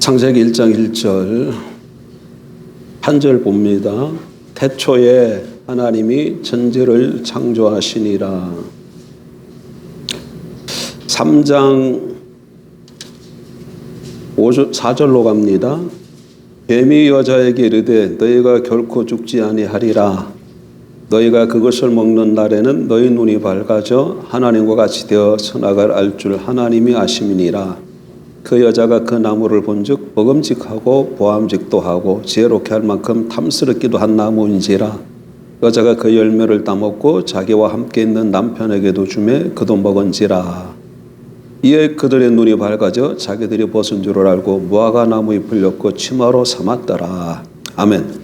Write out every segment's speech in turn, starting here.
창세기 1장 1절 한 절 봅니다. 태초에 하나님이 천지를 창조하시니라. 3장 4절로 갑니다. 뱀이 여자에게 이르되 너희가 결코 죽지 아니하리라. 너희가 그것을 먹는 날에는 너희 눈이 밝아져 하나님과 같이 되어 선악을 알 줄 하나님이 아심이니라. 그 여자가 그 나무를 본즉 먹음직하고 보암직도 하고 지혜롭게 할 만큼 탐스럽기도 한 나무인지라. 여자가 그 열매를 따먹고 자기와 함께 있는 남편에게도 주매 그도 먹은지라. 이에 그들의 눈이 밝아져 자기들이 벗은 줄을 알고 무화과 나무 잎을 엮고 치마로 삼았더라. 아멘.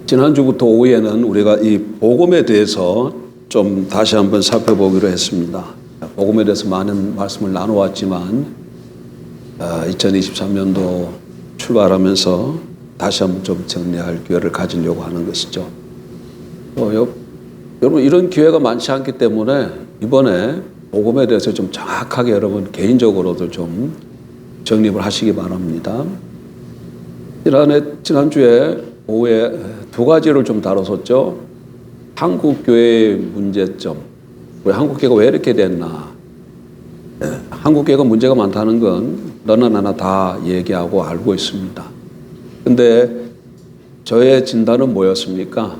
지난주부터 오후에는 우리가 이 복음에 대해서 좀 다시 한번 살펴보기로 했습니다. 복음에 대해서 많은 말씀을 나누었지만 2023년도 출발하면서 다시 한번 좀 정리할 기회를 가지려고 하는 것이죠. 여러분 이런 기회가 많지 않기 때문에 이번에 복음에 대해서 좀 정확하게 여러분 개인적으로도 좀 정립을 하시기 바랍니다. 지난주에 오후에 두 가지를 좀 다뤘었죠. 한국교회의 문제점. 왜 한국교회가 왜 이렇게 됐나. 한국교회가 문제가 많다는 건 너나 나나 다 얘기하고 알고 있습니다. 근데 저의 진단은 뭐였습니까?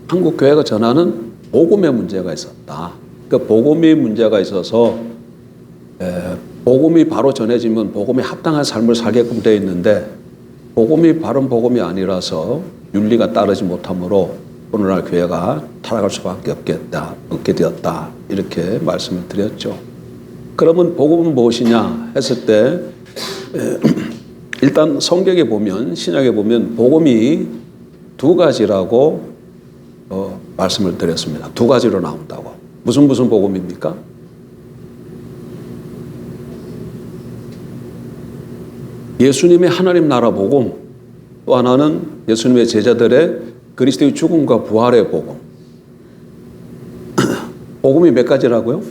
한국교회가 전하는 복음의 문제가 있었다. 그 복음이 문제가 있어서 복음이 바로 전해지면 복음에 합당한 삶을 살게끔 되어 있는데 복음이 바른 복음이 아니라서 윤리가 따르지 못하므로 오늘날 교회가 타락할 수밖에 없게 되었다. 이렇게 말씀을 드렸죠. 그러면 복음은 무엇이냐 했을 때 일단 성경에 보면 신약에 보면 복음이 두 가지라고 말씀을 드렸습니다. 두 가지로 나온다고. 무슨 복음입니까? 예수님의 하나님 나라 복음, 또 하나는 예수님의 제자들의 그리스도의 죽음과 부활의 복음. 복음이 몇 가지라고요?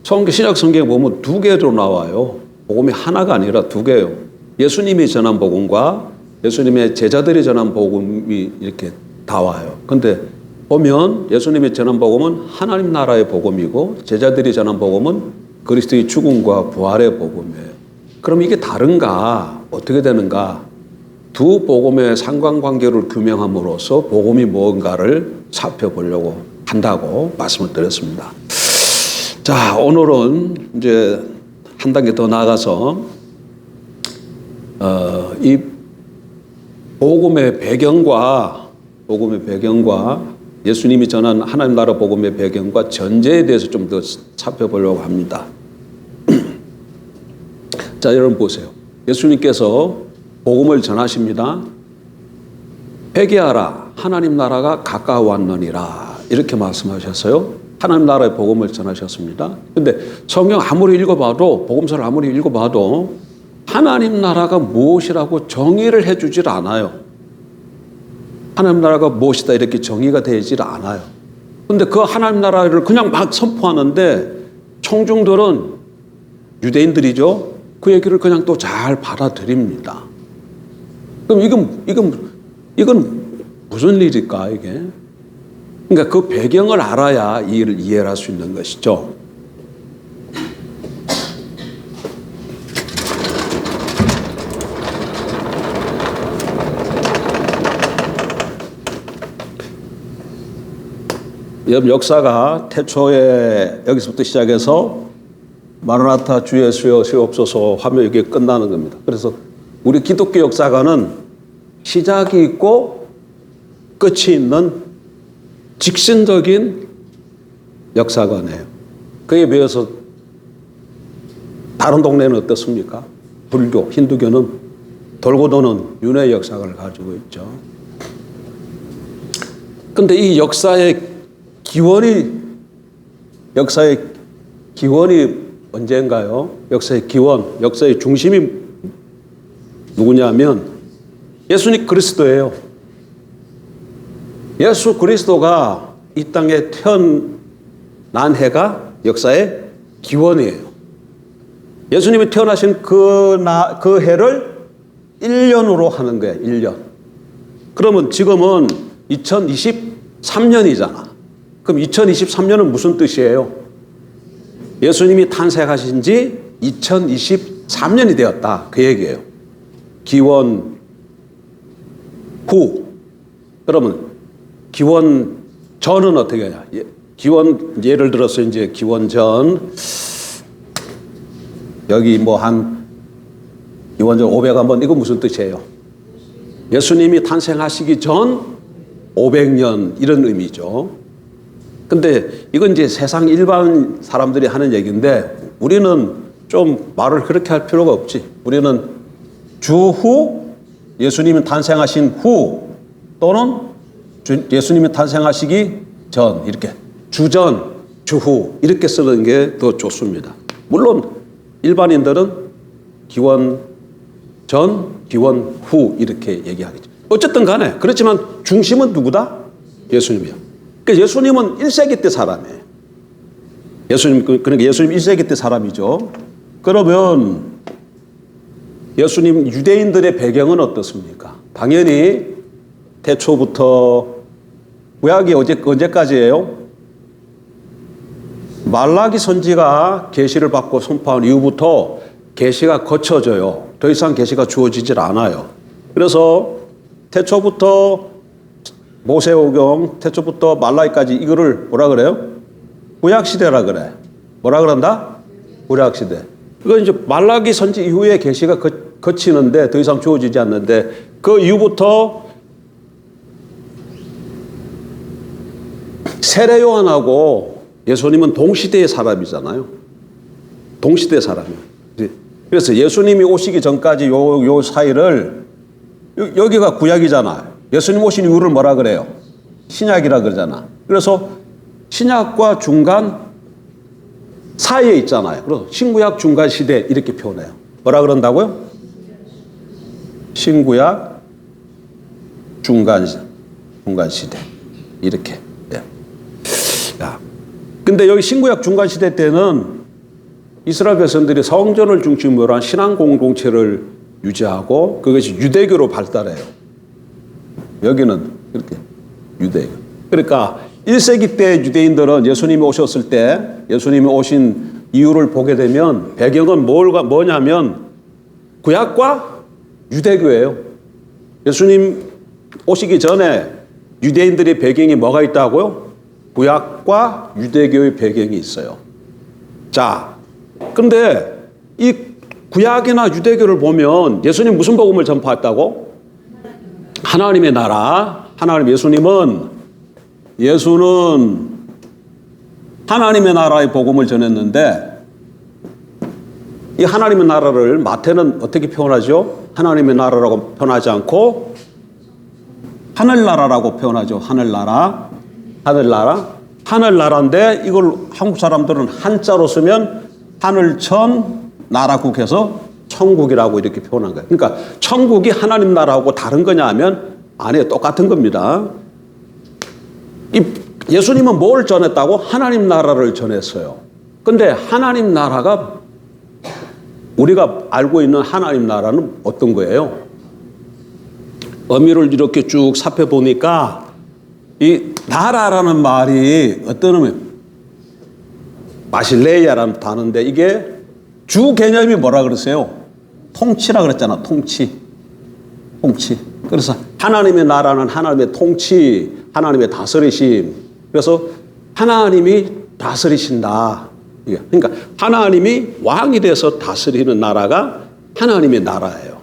신약 성경에 보면 두 개로 나와요. 복음이 하나가 아니라 두 개예요. 예수님이 전한 복음과 예수님의 제자들이 전한 복음이 이렇게 다 와요. 근데 보면 예수님이 전한 복음은 하나님 나라의 복음이고 제자들이 전한 복음은 그리스도의 죽음과 부활의 복음이에요. 그럼 이게 다른가? 어떻게 되는가? 두 복음의 상관관계를 규명함으로써 복음이 뭔가를 살펴보려고 한다고 말씀을 드렸습니다. 자, 오늘은 이제 한 단계 더 나아가서 이 복음의 배경과 예수님이 전한 하나님 나라 복음의 배경과 전제에 대해서 좀 더 살펴보려고 합니다. 자, 여러분 보세요. 예수님께서 복음을 전하십니다. 회개하라, 하나님 나라가 가까워왔느니라 이렇게 말씀하셨어요. 하나님 나라의 복음을 전하셨습니다. 그런데 성경 아무리 읽어봐도 복음서를 아무리 읽어봐도 하나님 나라가 무엇이라고 정의를 해주질 않아요. 하나님 나라가 무엇이다 이렇게 정의가 되질 않아요. 그런데 그 하나님 나라를 그냥 막 선포하는데 청중들은 유대인들이죠. 그 얘기를 그냥 또 잘 받아들입니다. 그럼 이건 무슨 일일까 이게? 그러니까 그 배경을 알아야 이 일을 이해를 할 수 있는 것이죠. 역사가 태초에 여기서부터 시작해서 마라나타 주 예수여 시옵소서 하며 이게 끝나는 겁니다. 그래서 우리 기독교 역사가는 시작이 있고 끝이 있는 직선적인 역사관이에요. 그에 비해서 다른 동네는 어떻습니까? 불교, 힌두교는 돌고 도는 윤회 역사를 가지고 있죠. 그런데 이 역사의 기원이 언제인가요? 역사의 기원, 역사의 중심이 누구냐면 예수님 그리스도예요. 예수 그리스도가 이 땅에 태어난 해가 역사의 기원이에요. 예수님이 태어나신 그 해를 1년으로 하는 거예요. 1년. 그러면 지금은 2023년이잖아. 그럼 2023년은 무슨 뜻이에요? 예수님이 탄생하신 지 2023년이 되었다. 그 얘기예요. 기원 후. 그러면 기원 전은 어떻게 하냐? 기원, 예를 들어서 이제 기원 전, 여기 뭐 한 기원 전 500한번, 이거 무슨 뜻이에요? 예수님이 탄생하시기 전 500년, 이런 의미죠. 근데 이건 이제 세상 일반 사람들이 하는 얘기인데, 우리는 좀 말을 그렇게 할 필요가 없지. 우리는 주후, 예수님이 탄생하신 후, 또는 예수님이 탄생하시기 전, 이렇게 주전, 주후 이렇게 쓰는 게 더 좋습니다. 물론 일반인들은 기원 전, 기원 후 이렇게 얘기하겠죠. 어쨌든 간에 그렇지만 중심은 누구다? 예수님이요. 그러니까 예수님은 1세기 때 사람이에요. 그러니까 예수님 1세기 때 사람이죠. 그러면 예수님 유대인들의 배경은 어떻습니까? 당연히 태초부터, 구약이 언제까지예요? 말라기 선지가 계시를 받고 선포한 이후부터 계시가 거쳐져요. 더 이상 계시가 주어지질 않아요. 그래서 태초부터 모세오경, 태초부터 말라기까지 이거를 뭐라 그래요? 구약시대라 그래. 뭐라 그런다? 구약시대. 이건 이제 말라기 선지 이후에 계시가 거치는데 더 이상 주어지지 않는데, 그 이후부터 세례 요한하고 예수님은 동시대의 사람이잖아요. 동시대 사람이에요. 그래서 예수님이 오시기 전까지 요 사이를, 여기가 구약이잖아. 예수님 오신 이후를 뭐라 그래요? 신약이라 그러잖아. 그래서 신약과 중간 사이에 있잖아요. 그래서 신구약 중간 시대 이렇게 표현해요. 뭐라 그런다고요? 신구약 중간 시대 이렇게. 네. 야. 근데 여기 신구약 중간 시대 때는 이스라엘 백성들이 성전을 중심으로 한 신앙 공동체를 유지하고 그것이 유대교로 발달해요. 여기는 이렇게 유대교. 그러니까 1세기 때 유대인들은 예수님이 오셨을 때, 예수님이 오신 이유를 보게 되면 배경은 뭐냐면 구약과 유대교예요. 예수님 오시기 전에 유대인들의 배경이 뭐가 있다고요? 구약과 유대교의 배경이 있어요. 자, 근데 이 구약이나 유대교를 보면 예수님 무슨 복음을 전파했다고? 하나님의 나라. 예수는 하나님의 나라의 복음을 전했는데, 이 하나님의 나라를 마태는 어떻게 표현하죠? 하나님의 나라라고 표현하지 않고 하늘나라라고 표현하죠. 하늘나라인데 이걸 한국 사람들은 한자로 쓰면 하늘천 나라국해서 천국이라고 이렇게 표현한 거예요. 그러니까 천국이 하나님 나라하고 다른 거냐 하면 아니에요. 똑같은 겁니다. 예수님은 뭘 전했다고? 하나님 나라를 전했어요. 근데 하나님 나라가, 우리가 알고 있는 하나님 나라는 어떤 거예요? 의미를 이렇게 쭉 살펴보니까 이 나라라는 말이 어떤 의미? 마실레이아라는 단어인데 이게 주 개념이 뭐라 그랬어요? 통치라 그랬잖아. 통치. 그래서 하나님의 나라는 하나님의 통치, 하나님의 다스리심. 그래서 하나님이 다스리신다. 그러니까 하나님이 왕이 돼서 다스리는 나라가 하나님의 나라예요.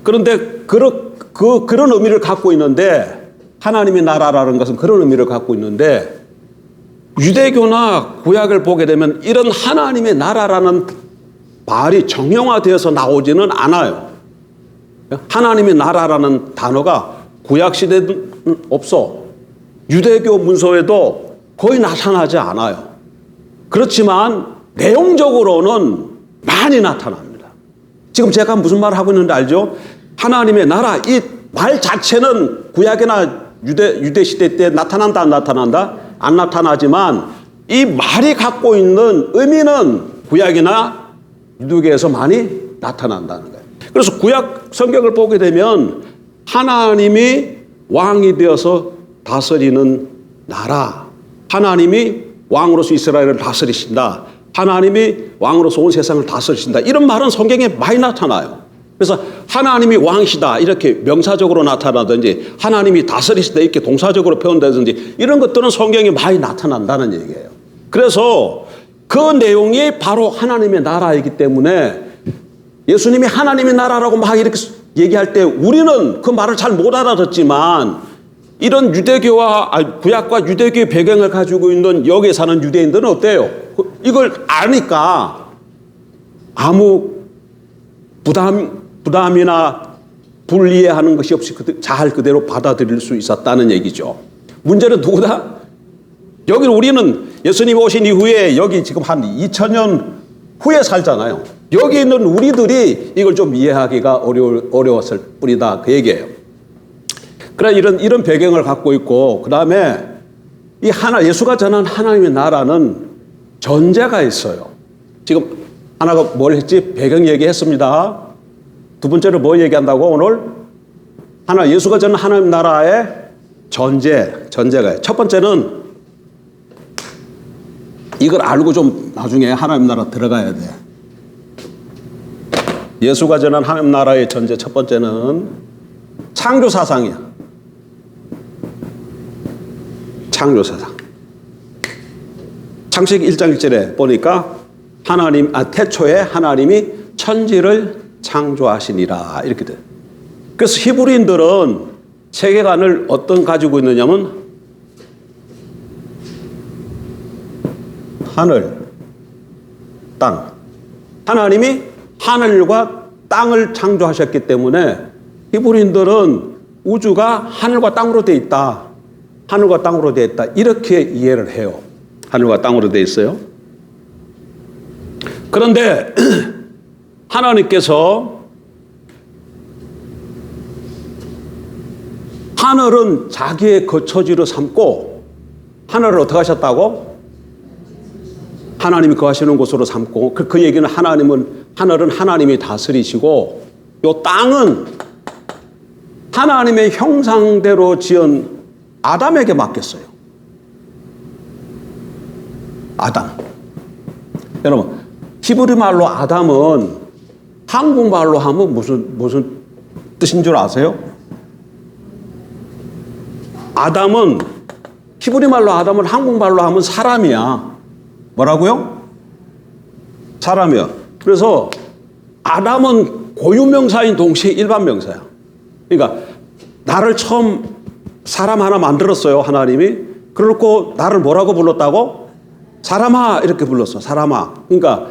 그런데 그런 의미를 갖고 있는데, 하나님의 나라라는 것은 그런 의미를 갖고 있는데, 유대교나 구약을 보게 되면 이런 하나님의 나라라는 말이 정형화되어서 나오지는 않아요. 하나님의 나라라는 단어가 구약시대는 없어. 유대교 문서에도 거의 나타나지 않아요. 그렇지만 내용적으로는 많이 나타납니다. 지금 제가 무슨 말을 하고 있는지 알죠? 하나님의 나라, 이 말 자체는 구약이나 유대 시대 때 나타난다, 안 나타난다? 안 나타나지만 이 말이 갖고 있는 의미는 구약이나 유대교에서 많이 나타난다는 거예요. 그래서 구약 성경을 보게 되면 하나님이 왕이 되어서 다스리는 나라, 하나님이 왕으로서 이스라엘을 다스리신다, 하나님이 왕으로서 온 세상을 다스리신다, 이런 말은 성경에 많이 나타나요. 그래서 하나님이 왕이시다 이렇게 명사적으로 나타나든지 하나님이 다스리시다 이렇게 동사적으로 표현되든지 이런 것들은 성경에 많이 나타난다는 얘기예요. 그래서 그 내용이 바로 하나님의 나라이기 때문에 예수님이 하나님의 나라라고 막 이렇게 얘기할 때 우리는 그 말을 잘 못 알아듣지만 이런 유대교와 구약과 유대교의 배경을 가지고 있는 여기에 사는 유대인들은 어때요? 이걸 아니까 아무 부담이나 불이해하는 것이 없이 잘 그대로 받아들일 수 있었다는 얘기죠. 문제는 누구다? 여기 우리는 예수님 오신 이후에 여기 지금 한 2000년 후에 살잖아요. 여기 있는 우리들이 이걸 좀 이해하기가 어려웠을 뿐이다 그 얘기예요. 그래 이런 배경을 갖고 있고 그 다음에 이 예수가 전한 하나님의 나라는 전제가 있어요. 지금 하나가 뭘 했지? 배경 얘기했습니다. 두 번째로 뭐 얘기한다고 오늘? 예수가 전한 하나님 나라의 전제가 있어요. 첫 번째는 이걸 알고 좀 나중에 하나님 나라 들어가야 돼. 예수가 전한 하나님 나라의 전제 첫 번째는 창조 사상이야. 창조 사상. 창세기 1장 1절에 보니까 태초에 하나님이 천지를 창조하시니라 이렇게 돼. 그래서 히브리인들은 세계관을 어떤 가지고 있느냐면 하늘, 땅. 하나님이 하늘과 땅을 창조하셨기 때문에 히브리인들은 우주가 하늘과 땅으로 돼 있다. 하늘과 땅으로 돼 있다. 이렇게 이해를 해요. 하늘과 땅으로 돼 있어요. 그런데 하나님께서 하늘은 자기의 거처지로 삼고 하늘을 어떻게 하셨다고? 하나님이 거하시는 곳으로 삼고 그 얘기는 하늘은 하나님이 다스리시고 요 땅은 하나님의 형상대로 지은 아담에게 맡겼어요. 아담. 여러분 히브리 말로 아담은 한국말로 하면 무슨 뜻인 줄 아세요? 아담은 히브리 말로 아담은 한국말로 하면 사람이야. 뭐라고요? 사람이야. 그래서 아담은 고유명사인 동시에 일반명사야. 그러니까 나를 처음 사람 하나 만들었어요, 하나님이. 그렇고 나를 뭐라고 불렀다고? 사람아 이렇게 불렀어. 사람아. 그러니까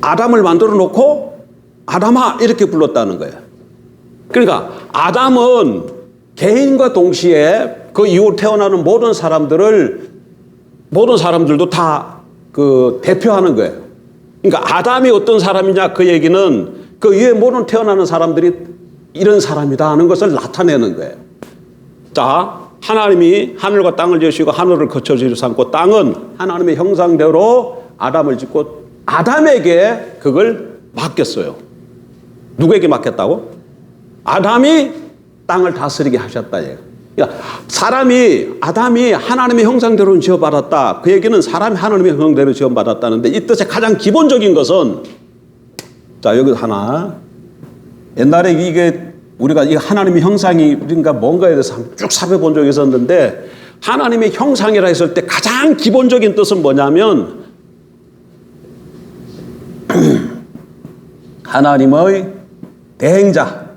아담을 만들어 놓고 아담아 이렇게 불렀다는 거예요. 그러니까 아담은 개인과 동시에 그 이후 태어나는 모든 사람들도 다 그 대표하는 거예요. 그러니까 아담이 어떤 사람이냐 그 얘기는 그 이후에 모든 태어나는 사람들이 이런 사람이다 하는 것을 나타내는 거예요. 자, 하나님이 하늘과 땅을 지으시고 하늘을 거처지로 삼고 땅은 하나님의 형상대로 아담을 짓고 아담에게 그걸 맡겼어요. 누구에게 맡겼다고? 아담이 땅을 다스리게 하셨다. 그러니까 아담이 하나님의 형상대로 지어받았다. 그 얘기는 사람이 하나님의 형상대로 지어받았다는데 이 뜻의 가장 기본적인 것은 자 여기 하나 옛날에 이게 우리가 이 하나님의 형상이 그러니까 뭔가에 대해서 쭉 살펴본 적이 있었는데 하나님의 형상이라 했을 때 가장 기본적인 뜻은 뭐냐면 하나님의 대행자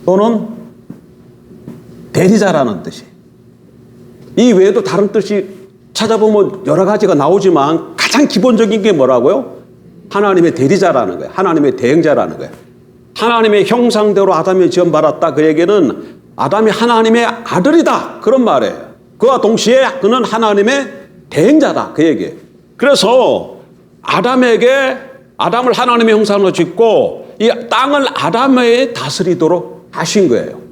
또는 대리자라는 뜻이. 이 외에도 다른 뜻이 찾아보면 여러 가지가 나오지만 가장 기본적인 게 뭐라고요? 하나님의 대리자라는 거예요. 하나님의 대행자라는 거예요. 하나님의 형상대로 아담이 지음받았다. 그 얘기는 아담이 하나님의 아들이다. 그런 말이에요. 그와 동시에 그는 하나님의 대행자다. 그 얘기예요. 그래서 아담을 하나님의 형상으로 짓고 이 땅을 아담에 다스리도록 하신 거예요.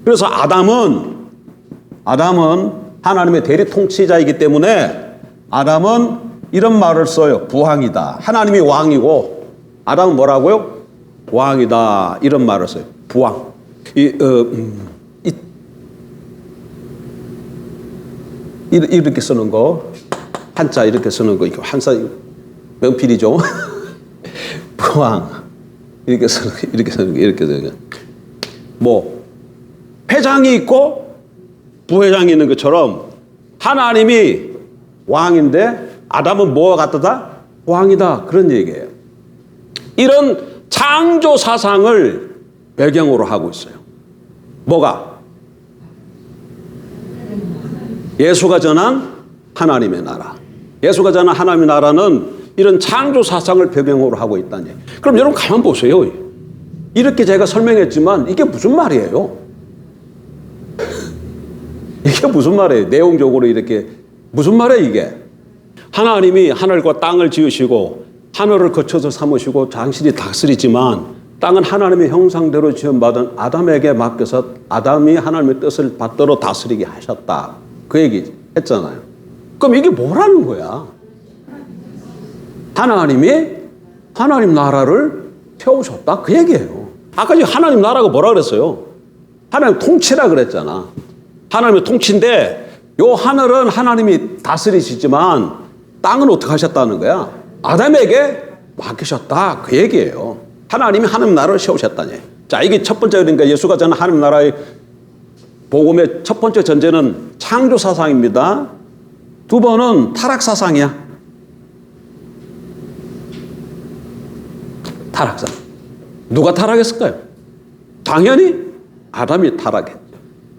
그래서 아담은 하나님의 대리 통치자이기 때문에 아담은 이런 말을 써요. 부왕이다. 하나님이 왕이고 아담은 뭐라고요? 왕이다. 이런 말을 써요. 부왕. 이렇게 쓰는 거, 한자 이렇게 쓰는 거, 한자 명필이죠. 부왕 이렇게 쓰는 거, 이렇게 쓰는 거. 뭐 회장이 있고 부회장이 있는 것처럼 하나님이 왕인데 아담은 뭐와 같다? 왕이다. 그런 얘기예요. 이런 창조 사상을 배경으로 하고 있어요. 뭐가? 예수가 전한 하나님의 나라. 예수가 전한 하나님의 나라는 이런 창조 사상을 배경으로 하고 있다니. 그럼 여러분 가만 보세요. 이렇게 제가 설명했지만 이게 무슨 말이에요? 이게 무슨 말이에요? 내용적으로 이렇게 무슨 말이에요 이게? 하나님이 하늘과 땅을 지으시고 하늘을 거쳐서 삼으시고 당신이 다스리지만 땅은 하나님의 형상대로 지음받은 아담에게 맡겨서 아담이 하나님의 뜻을 받들어 다스리게 하셨다. 그 얘기 했잖아요. 그럼 이게 뭐라는 거야? 하나님이 하나님 나라를 세우셨다. 그 얘기예요. 아까 하나님 나라가 뭐라 그랬어요? 하나님 통치라 그랬잖아. 하나님의 통치인데 요 하늘은 하나님이 다스리시지만 땅은 어떻게 하셨다는 거야? 아담에게 맡기셨다. 그 얘기예요. 하나님이 하나님 나라를 세우셨다니. 자, 이게 첫 번째, 그러니까 예수가 전한 하나님 나라의 복음의 첫 번째 전제는 창조 사상입니다. 두 번은 타락 사상이야. 타락상. 누가 타락했을까요? 당연히 아담이 타락했죠.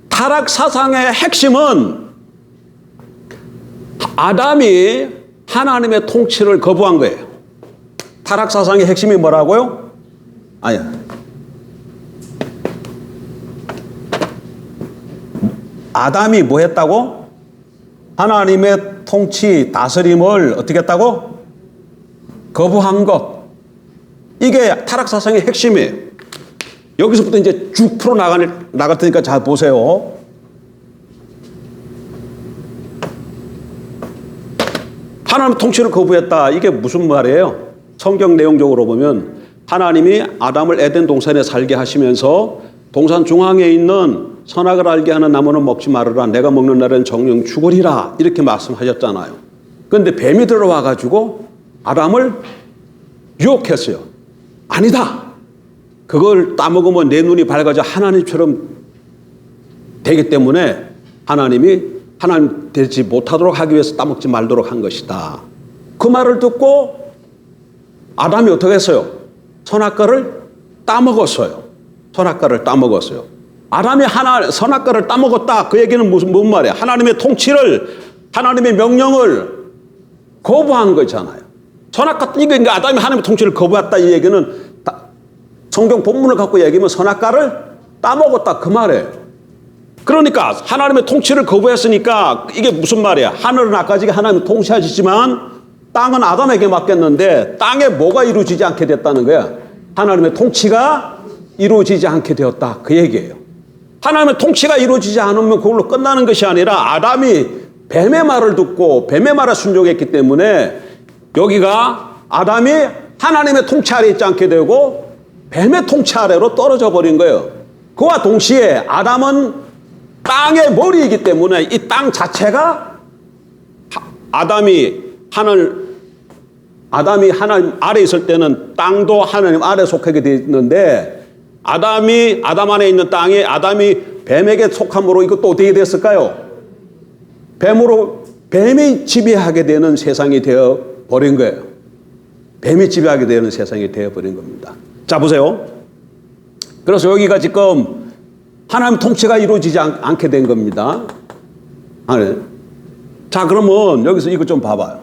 타락 사상의 핵심은 아담이 하나님의 통치를 거부한 거예요. 타락 사상의 핵심이 뭐라고요? 아니야. 아담이 뭐 했다고? 하나님의 통치, 다스림을 어떻게 했다고? 거부한 것. 이게 타락 사상의 핵심이에요. 여기서부터 이제 쭉 풀어 나갈 테니까 잘 보세요. 하나님 통치를 거부했다. 이게 무슨 말이에요? 성경 내용적으로 보면 하나님이 아담을 에덴 동산에 살게 하시면서 동산 중앙에 있는 선악을 알게 하는 나무는 먹지 말으라. 내가 먹는 날엔 정령 죽으리라. 이렇게 말씀하셨잖아요. 그런데 뱀이 들어와 가지고 아담을 유혹했어요. 아니다. 그걸 따먹으면 내 눈이 밝아져 하나님처럼 되기 때문에 하나님이 하나님 되지 못하도록 하기 위해서 따먹지 말도록 한 것이다. 그 말을 듣고 아담이 어떻게 했어요? 선악과를 따먹었어요. 선악과를 따먹었어요. 아담이 선악과를 따먹었다. 그 얘기는 뭔 말이야? 하나님의 통치를, 하나님의 명령을 거부한 거잖아요. 선악과, 이거 아담이 하나님의 통치를 거부했다. 이 얘기는 성경 본문을 갖고 얘기하면 선악과를 따먹었다. 그 말이에요. 그러니까 하나님의 통치를 거부했으니까 이게 무슨 말이야? 하늘은 아까지 하나님이 통치하시지만 땅은 아담에게 맡겼는데 땅에 뭐가 이루어지지 않게 됐다는 거야? 하나님의 통치가 이루어지지 않게 되었다. 그 얘기예요. 하나님의 통치가 이루어지지 않으면 그걸로 끝나는 것이 아니라 아담이 뱀의 말을 듣고 뱀의 말에 순종했기 때문에 여기가 아담이 하나님의 통치 아래 있지 않게 되고 뱀의 통치 아래로 떨어져 버린 거예요. 그와 동시에 아담은 땅의 머리이기 때문에 이 땅 자체가 아담이 하나님 아래 있을 때는 땅도 하나님 아래 속하게 되어 있는데 아담 안에 있는 땅이 아담이 뱀에게 속함으로 이것도 어떻게 됐을까요? 뱀이 지배하게 되는 세상이 되어 버린 거예요. 뱀이 지배하게 되는 세상이 되어 버린 겁니다. 자, 보세요. 그래서 여기가 지금 하나님 통치가 이루어지지 않게 된 겁니다. 자, 그러면 여기서 이거 좀 봐봐요.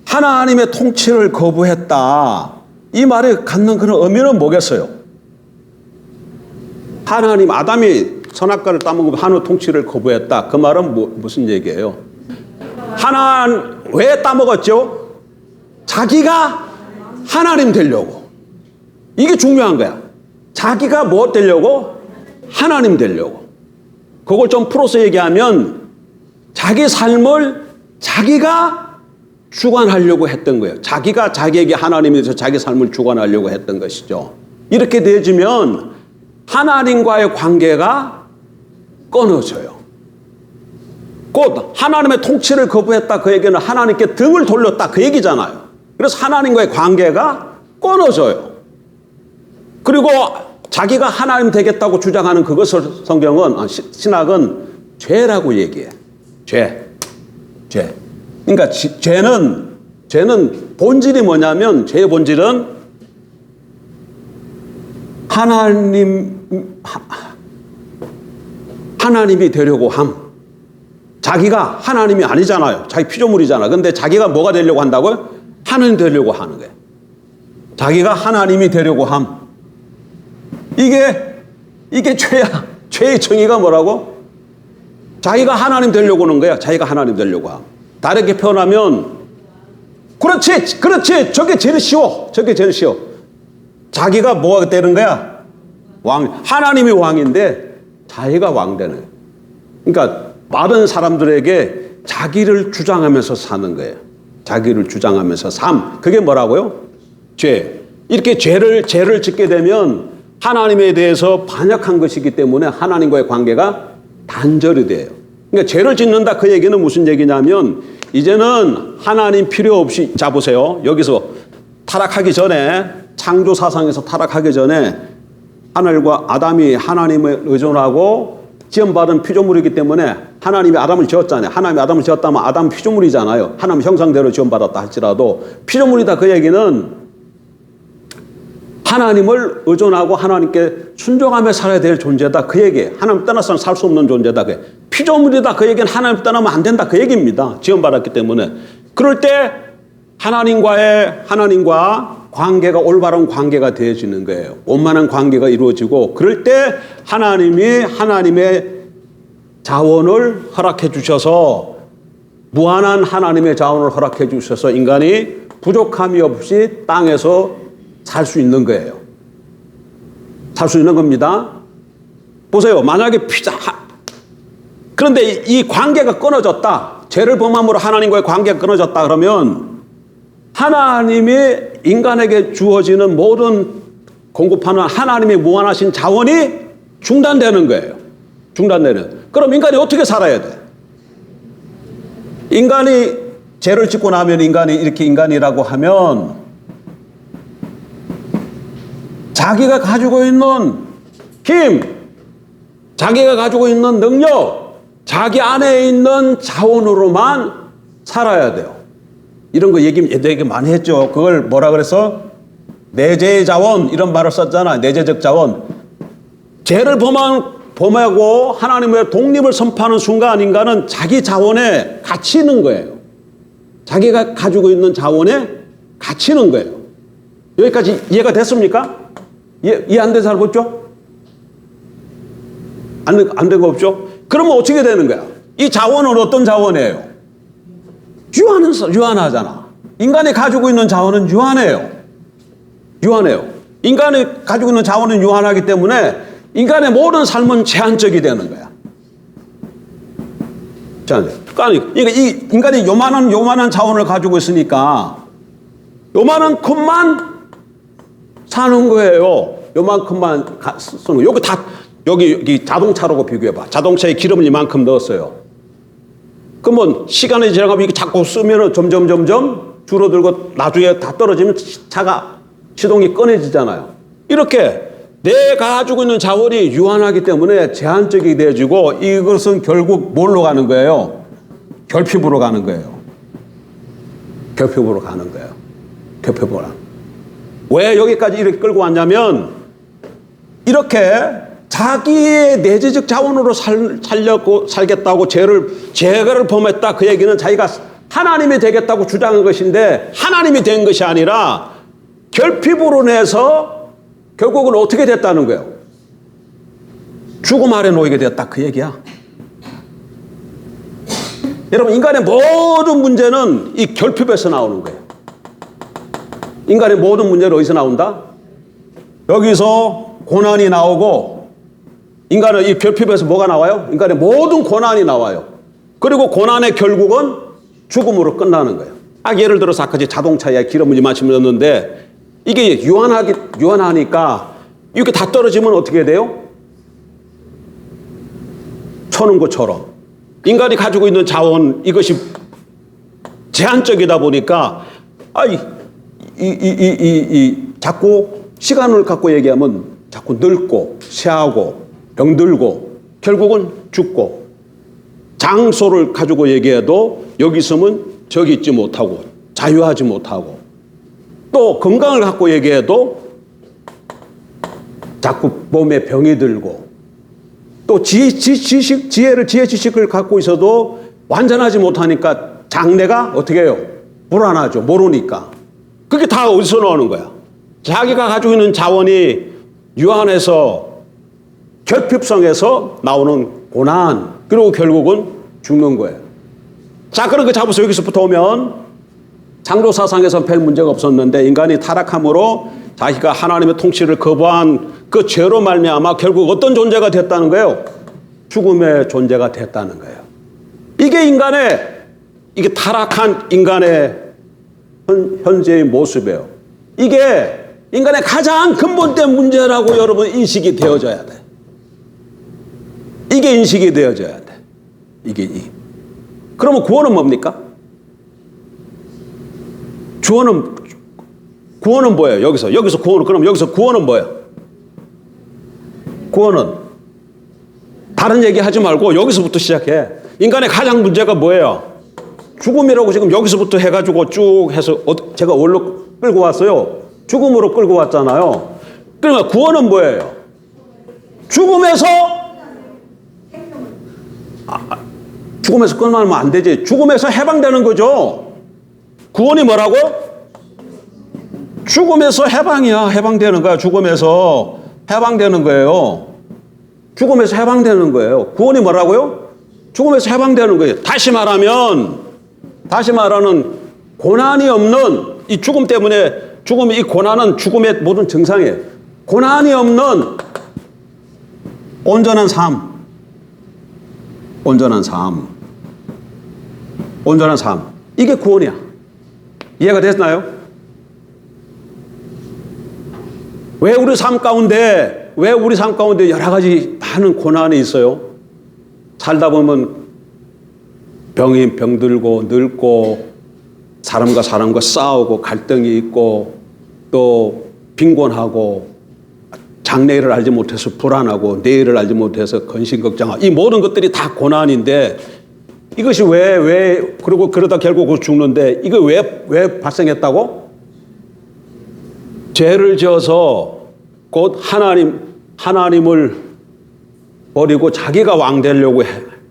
하나님의 통치를 거부했다. 이 말이 갖는 그런 의미는 뭐겠어요? 아담이 선악과를 따먹고 하나님 통치를 거부했다. 그 말은 무슨 얘기예요? 왜 따먹었죠? 자기가 하나님 되려고. 이게 중요한 거야. 자기가 뭐 되려고? 하나님 되려고. 그걸 좀 풀어서 얘기하면 자기 삶을 자기가 주관하려고 했던 거예요. 자기가 자기에게 하나님에 대해서 자기 삶을 주관하려고 했던 것이죠. 이렇게 되어지면 하나님과의 관계가 끊어져요. 곧 하나님의 통치를 거부했다 그 얘기는 하나님께 등을 돌렸다 그 얘기잖아요. 그래서 하나님과의 관계가 끊어져요. 그리고 자기가 하나님 되겠다고 주장하는 그것을 성경은 신학은 죄라고 얘기해. 죄. 그러니까 죄는 본질이 뭐냐면 죄의 본질은 하나님이 되려고 함. 자기가 하나님이 아니잖아요. 자기 피조물이잖아. 근데 자기가 뭐가 되려고 한다고요? 하나님 되려고 하는 거예요. 자기가 하나님이 되려고 함. 이게 죄야. 죄의 정의가 뭐라고? 자기가 하나님 되려고 하는 거야. 자기가 하나님 되려고 함. 다르게 표현하면 그렇지. 저게 제일 쉬워. 자기가 뭐가 되는 거야? 왕. 하나님이 왕인데 자기가 왕 되는 거예요. 그러니까 많은 사람들에게 자기를 주장하면서 사는 거예요. 자기를 주장하면서 삶. 그게 뭐라고요? 죄. 이렇게 죄를 짓게 되면 하나님에 대해서 반역한 것이기 때문에 하나님과의 관계가 단절이 돼요. 그러니까 죄를 짓는다 그 얘기는 무슨 얘기냐면 이제는 하나님 필요 없이, 자 보세요. 여기서 타락하기 전에, 창조 사상에서 타락하기 전에 하늘과 아담이 하나님을 의존하고 지음받은 피조물이기 때문에 하나님이 아담을 지었잖아요. 하나님이 아담을 지었다면 아담은 피조물이잖아요. 하나님 형상대로 지음받았다 할지라도 피조물이다 그 얘기는 하나님을 의존하고 하나님께 순종하며 살아야 될 존재다 그 얘기예요. 하나님 떠나서는 살 수 없는 존재다. 피조물이다 그 얘기는 하나님 떠나면 안 된다 그 얘기입니다. 지음받았기 때문에. 그럴 때 하나님과 관계가 올바른 관계가 되어지는 거예요. 원만한 관계가 이루어지고 그럴 때 하나님의 자원을 허락해 주셔서 무한한 하나님의 자원을 허락해 주셔서 인간이 부족함이 없이 땅에서 살 수 있는 거예요. 살 수 있는 겁니다. 보세요. 만약에 그런데 이 관계가 끊어졌다. 죄를 범함으로 하나님과의 관계가 끊어졌다 그러면 하나님이 인간에게 주어지는 모든 공급하는 하나님의 무한하신 자원이 중단되는 거예요. 그럼 인간이 어떻게 살아야 돼? 인간이 죄를 짓고 나면 인간이 이렇게 인간이라고 하면 자기가 가지고 있는 힘, 자기가 가지고 있는 능력, 자기 안에 있는 자원으로만 살아야 돼요. 이런 거 얘기 많이 했죠. 그걸 뭐라 그래서? 내재의 자원 이런 말을 썼잖아. 내재적 자원. 죄를 범하고 하나님의 독립을 선포하는 순간 인간은 자기 자원에 갇히는 거예요. 자기가 가지고 있는 자원에 갇히는 거예요. 여기까지 이해가 됐습니까? 이해 안 된 사람 없죠? 안 된 거 없죠? 그러면 어떻게 되는 거야? 이 자원은 어떤 자원이에요? 유한하잖아. 인간이 가지고 있는 자원은 유한해요. 인간이 가지고 있는 자원은 유한하기 때문에 인간의 모든 삶은 제한적이 되는 거야. 그러니까 이 인간이 요만한 자원을 가지고 있으니까 요만한 큼만 사는 거예요. 요만큼만 쓰는 거예요. 여기 자동차라고 비교해봐. 자동차에 기름을 이만큼 넣었어요. 그러면 시간이 지나가면 이게 자꾸 쓰면 점점 줄어들고 나중에 다 떨어지면 차가 시동이 꺼내지잖아요. 이렇게 내가 가지고 있는 자원이 유한하기 때문에 제한적이 되어지고 이것은 결국 뭘로 가는 거예요? 결핍으로 가는 거예요. 왜 여기까지 이렇게 끌고 왔냐면 이렇게 자기의 내재적 자원으로 살겠다고 죄를 범했다 그 얘기는 자기가 하나님이 되겠다고 주장한 것인데 하나님이 된 것이 아니라 결핍으로 인해서 결국은 어떻게 됐다는 거예요? 죽음 아래 놓이게 되었다 그 얘기야. 여러분 인간의 모든 문제는 이 결핍에서 나오는 거예요. 인간의 모든 문제는 어디서 나온다? 여기서 고난이 나오고 인간은 이 결핍에서 뭐가 나와요? 인간의 모든 고난이 나와요. 그리고 고난의 결국은 죽음으로 끝나는 거예요. 예를 들어서 아까 자동차에 기름을 이만큼 넣었는데 이게 유한하니까 이렇게 다 떨어지면 어떻게 돼요? 쳐는 것처럼 인간이 가지고 있는 자원 이것이 제한적이다 보니까 자꾸 시간을 갖고 얘기하면 자꾸 늙고 쇠하고 병들고 결국은 죽고, 장소를 가지고 얘기해도 여기 있으면 저기 있지 못하고 자유하지 못하고, 또 건강을 갖고 얘기해도 자꾸 몸에 병이 들고, 또 지혜 지식을 갖고 있어도 완전하지 못하니까 장래가 어떻게 해요? 불안하죠. 모르니까. 그게 다 어디서 나오는 거야? 자기가 가지고 있는 자원이 유한해서 결핍성에서 나오는 고난, 그리고 결국은 죽는 거예요. 자, 그럼 그 잡아서 여기서부터 오면 창조사상에서는 별 문제가 없었는데 인간이 타락함으로 자기가 하나님의 통치를 거부한 그 죄로 말미암아 결국 어떤 존재가 됐다는 거예요? 죽음의 존재가 됐다는 거예요. 이게 타락한 인간의 현재의 모습이에요. 이게 인간의 가장 근본된 문제라고 여러분 인식이 되어져야 돼. 이게 인식이 되어져야 돼. 그러면 구원은 뭡니까? 구원은 뭐예요? 여기서 구원은, 그럼 여기서 구원은 뭐예요? 구원은 다른 얘기 하지 말고 여기서부터 시작해. 인간의 가장 문제가 뭐예요? 죽음이라고 지금 여기서부터 해가지고 쭉 해서 제가 원로 끌고 왔어요. 죽음으로 끌고 왔잖아요. 그러면 구원은 뭐예요? 죽음에서 끝나면 안 되지. 죽음에서 해방되는 거죠. 구원이 뭐라고? 죽음에서 해방이야. 해방되는 거야. 죽음에서 해방되는 거예요. 죽음에서 해방되는 거예요. 구원이 뭐라고요? 죽음에서 해방되는 거예요. 다시 말하는 고난이 없는 이 죽음 때문에, 이 고난은 죽음의 모든 증상이에요. 고난이 없는 온전한 삶. 이게 구원이야. 이해가 됐나요? 왜 우리 삶 가운데 여러 가지 많은 고난이 있어요? 살다 보면 병들고 늙고 사람과 싸우고 갈등이 있고, 또 빈곤하고 장래일을 알지 못해서 불안하고 내일을 알지 못해서 근심 걱정하고, 이 모든 것들이 다 고난인데 이것이 그리고 그러다 결국 죽는데 이거 왜 발생했다고? 죄를 지어서 곧 하나님을 버리고 자기가 왕 되려고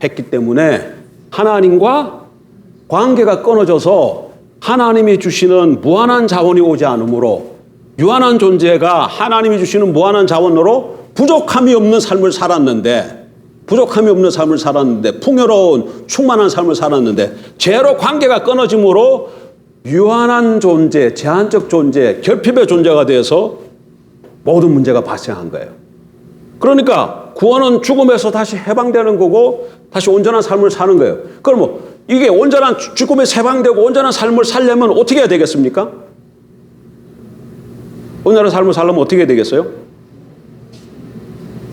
했기 때문에 하나님과 관계가 끊어져서 하나님이 주시는 무한한 자원이 오지 않으므로 유한한 존재가 하나님이 주시는 무한한 자원으로 부족함이 없는 삶을 살았는데, 풍요로운 충만한 삶을 살았는데 죄로 관계가 끊어짐으로 유한한 존재, 제한적 존재, 결핍의 존재가 되어서 모든 문제가 발생한 거예요. 그러니까 구원은 죽음에서 다시 해방되는 거고 다시 온전한 삶을 사는 거예요. 그러면 이게 온전한 죽음에서 해방되고 온전한 삶을 살려면 어떻게 해야 되겠습니까? 온전한 삶을 살려면 어떻게 해야 되겠어요?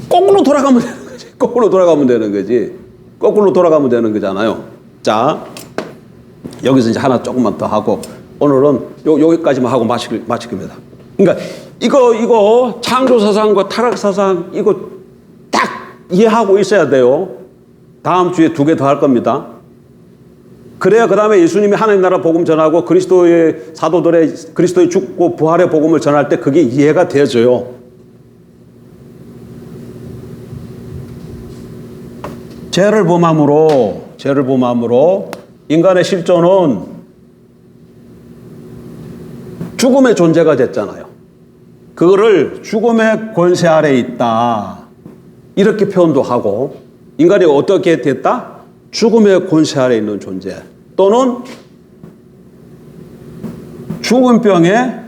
거꾸로 돌아가면 되는 거지. 거꾸로 돌아가면 되는 거잖아요. 자, 여기서 이제 하나 조금만 더 하고 오늘은 여기까지만 하고 마치겠습니다. 그러니까 이거 창조사상과 타락사상 이거 딱 이해하고 있어야 돼요. 다음 주에 2개 더 할 겁니다. 그래야 그 다음에 예수님이 하나님 나라 복음 전하고 그리스도의 사도들의 그리스도의 죽고 부활의 복음을 전할 때 그게 이해가 되어져요. 죄를 범함으로 인간의 실존은 죽음의 존재가 됐잖아요. 그거를 죽음의 권세 아래에 있다, 이렇게 표현도 하고, 인간이 어떻게 됐다? 죽음의 권세 아래에 있는 존재, 또는 죽음병에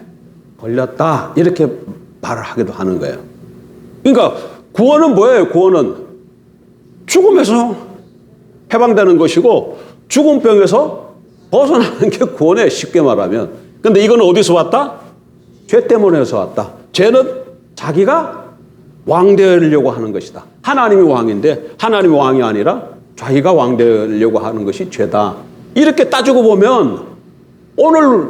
걸렸다, 이렇게 말을 하기도 하는 거예요. 그러니까 구원은 뭐예요? 구원은 죽음에서 해방되는 것이고 죽음병에서 벗어나는 게 구원이에요. 쉽게 말하면. 근데 이건 어디서 왔다? 죄 때문에서 왔다. 죄는 자기가 왕 되려고 하는 것이다. 하나님이 왕인데 하나님이 왕이 아니라 자기가 왕 되려고 하는 것이 죄다. 이렇게 따지고 보면 오늘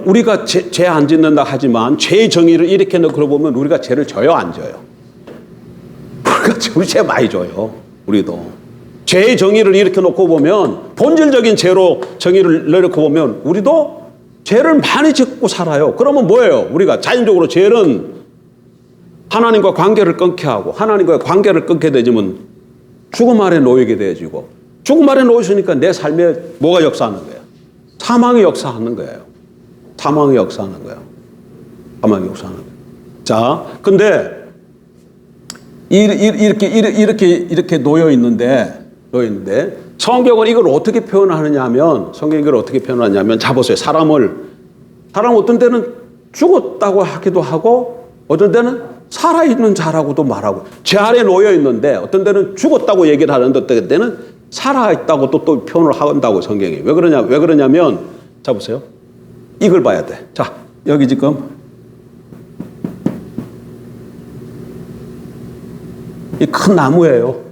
우리가 죄 안 짓는다 하지만 죄의 정의를 이렇게 놓고 보면 우리가 죄를 져요, 안 져요? 우리 죄 많이 져요. 우리도. 죄의 정의를 이렇게 놓고 보면 본질적인 죄로 정의를 내놓고 보면 우리도 죄를 많이 짓고 살아요. 그러면 뭐예요? 우리가 자연적으로 죄는 하나님과 관계를 끊게 하고 하나님과 관계를 끊게 되지면 죽음 아래 놓이게 되어지고 죽음 아래 놓이시니까 내 삶에 뭐가 역사하는 거예요? 사망이 역사하는 거예요. 사망이 역사하는 거예요. 사망이 역사하는 거예요. 자, 근데 이렇게 놓여 있는데 성경은 이걸 어떻게 표현하느냐면 자 보세요. 사람 어떤 때는 죽었다고 하기도 하고 어떤 때는 살아있는 자라고도 말하고 죄 아래 놓여 있는데 어떤 때는 죽었다고 얘기를 하는데 어떤 때는 살아있다고 또 표현을 한다고 성경이. 왜 그러냐면 자 보세요. 이걸 봐야 돼. 자, 여기 지금 이 큰 나무예요.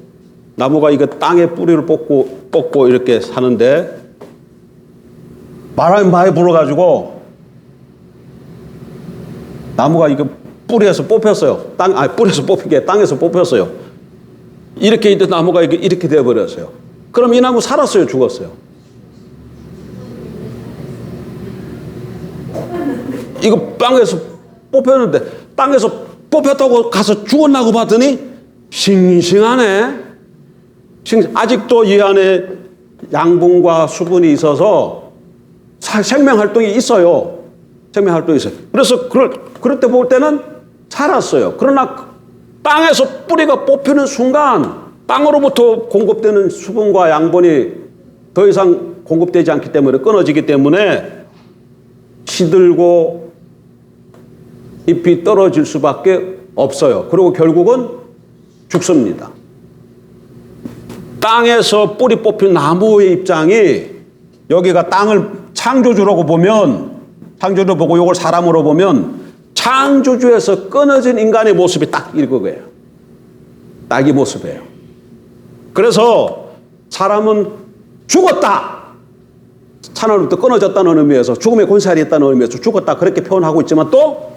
나무가 이거 땅에 뿌리를 뽑고 이렇게 사는데 바람이 많이 불어가지고 나무가 이거 뿌리에서 뽑혔어요. 뿌리에서 뽑힌 게 땅에서 뽑혔어요. 이렇게 있던 나무가 이렇게 되어버렸어요. 그럼 이 나무 살았어요? 죽었어요? 이거 땅에서 뽑혔는데 땅에서 뽑혔다고 가서 죽었나고 봤더니 싱싱하네. 아직도 이 안에 양분과 수분이 있어서 생명 활동이 있어요. 생명 활동이 있어요. 그래서 그럴 때 볼 때는 살았어요. 그러나 땅에서 뿌리가 뽑히는 순간 땅으로부터 공급되는 수분과 양분이 더 이상 공급되지 않기 때문에 끊어지기 때문에 시들고 잎이 떨어질 수밖에 없어요. 그리고 결국은 죽습니다. 땅에서 뿌리 뽑힌 나무의 입장이 여기가 땅을 창조주라고 보면 창조주 보고 이걸 사람으로 보면 창조주에서 끊어진 인간의 모습이 딱 이거예요. 딱 이 모습이에요. 그래서 사람은 죽었다. 하나님부터 끊어졌다는 의미에서 죽음의 권세 아래 있다는 의미에서 죽었다 그렇게 표현하고 있지만 또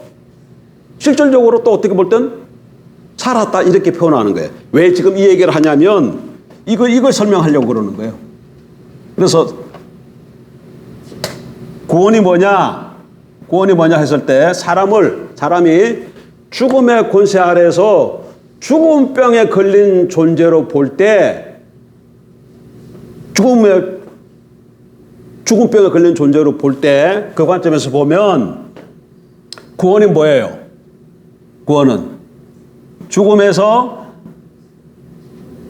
실질적으로 또 어떻게 볼 땐 살았다 이렇게 표현하는 거예요. 왜 지금 이 얘기를 하냐면 이걸 설명하려고 그러는 거예요. 그래서 구원이 뭐냐 했을 때 사람이 죽음의 권세 아래에서 죽음병에 걸린 존재로 볼 때 죽음병에 걸린 존재로 볼 때 그 관점에서 보면 구원이 뭐예요? 구원은 죽음에서